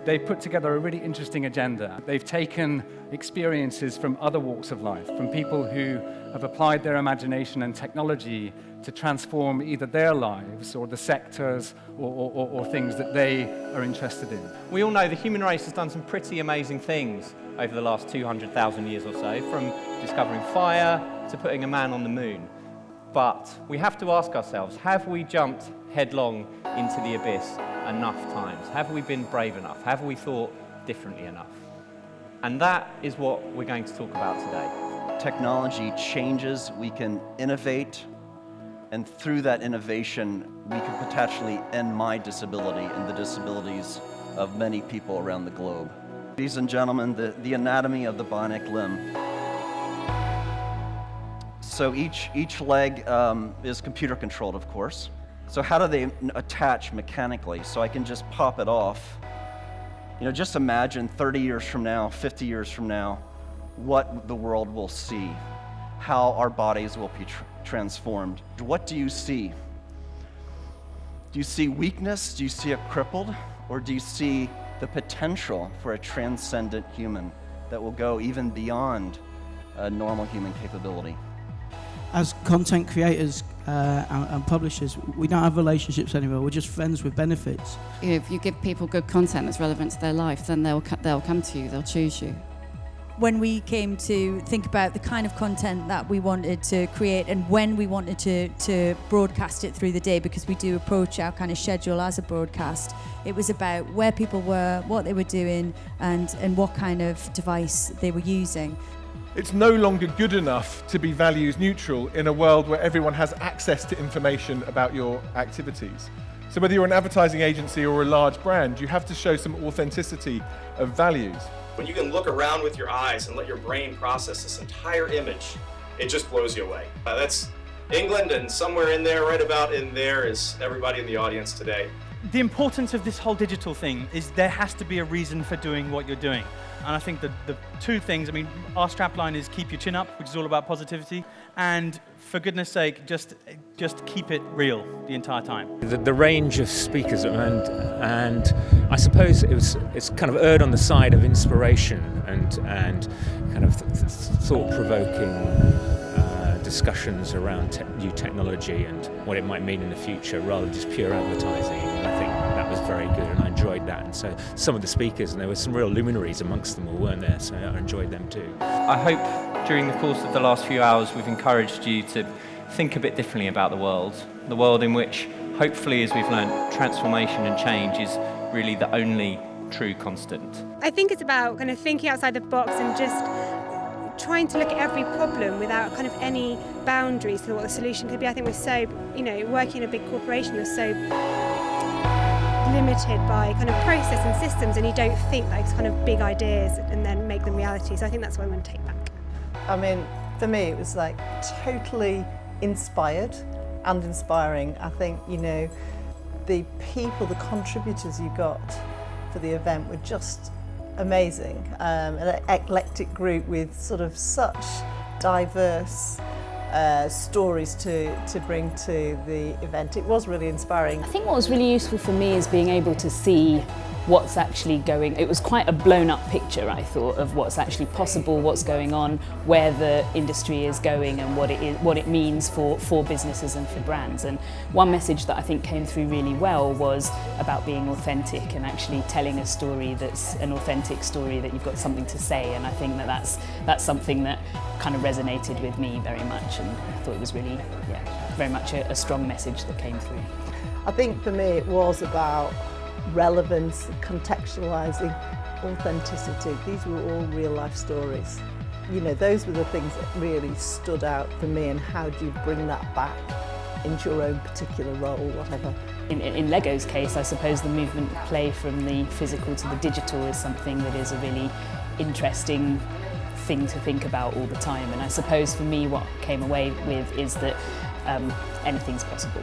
They've put together a really interesting agenda. They've taken experiences from other walks of life, from people who have applied their imagination and technology to transform either their lives or the sectors or things that they are interested in. We all know the human race has done some pretty amazing things over the last 200,000 years or so, from discovering fire to putting a man on the moon. But we have to ask ourselves, have we jumped headlong into the abyss enough times? Have we been brave enough? Have we thought differently enough? And that is what we're going to talk about today. Technology changes, we can innovate, and through that innovation, we can potentially end my disability and the disabilities of many people around the globe. Ladies and gentlemen, the anatomy of the bionic limb. So each leg is computer controlled, of course. So how do they attach mechanically? So I can just pop it off. You know, just imagine 30 years from now, 50 years from now, what the world will see, how our bodies will be transformed. What do you see? Do you see weakness? Do you see a crippled? Or do you see the potential for a transcendent human that will go even beyond a normal human capability? As content creators and publishers, we don't have relationships anymore. We're just friends with benefits. If you give people good content that's relevant to their life, then they'll come to you, they'll choose you. When we came to think about the kind of content that we wanted to create and when we wanted to broadcast it through the day, because we do approach our kind of schedule as a broadcast, it was about where people were, what they were doing, and what kind of device they were using. It's no longer good enough to be values neutral in a world where everyone has access to information about your activities. So whether you're an advertising agency or a large brand, you have to show some authenticity of values. When you can look around with your eyes and let your brain process this entire image, it just blows you away. That's England, and somewhere in there, right about in there, is everybody in the audience today. The importance of this whole digital thing is there has to be a reason for doing what you're doing. And I think the two things, I mean, our strapline is keep your chin up, which is all about positivity, and for goodness sake, just keep it real the entire time. The range of speakers, and I suppose it's kind of erred on the side of inspiration and kind of thought-provoking discussions around new technology and what it might mean in the future, rather than just pure advertising. And I think that was very good, and I enjoyed that. And so some of the speakers, and there were some real luminaries amongst them all, weren't there? So I enjoyed them too. I hope during the course of the last few hours we've encouraged you to think a bit differently about the world in which, hopefully, as we've learned, transformation and change is really the only true constant. I think it's about kind of thinking outside the box and just trying to look at every problem without kind of any boundaries to what the solution could be. I think we're so, working in a big corporation, we're so limited by kind of process and systems, and you don't think those kind of big ideas and then make them reality. So I think that's what I'm going to take back. I mean, for me, it was like totally inspired and inspiring. I think, the people, the contributors you got for the event were just amazing. An eclectic group with sort of such diverse stories to bring to the event. It was really inspiring. I think what was really useful for me is being able to see what's actually going. It was quite a blown up picture, I thought, of what's actually possible, what's going on, where the industry is going, and what it means for businesses and for brands. And one message that I think came through really well was about being authentic and actually telling a story that's an authentic story, that you've got something to say. And I think that's something that kind of resonated with me very much, and I thought it was really, very much a strong message that came through. I think for me it was about relevance, contextualising, authenticity. These were all real life stories. Those were the things that really stood out for me, and how do you bring that back into your own particular role, whatever. In Lego's case, I suppose the movement play from the physical to the digital is something that is a really interesting thing to think about all the time. And I suppose for me what came away with is that anything's possible.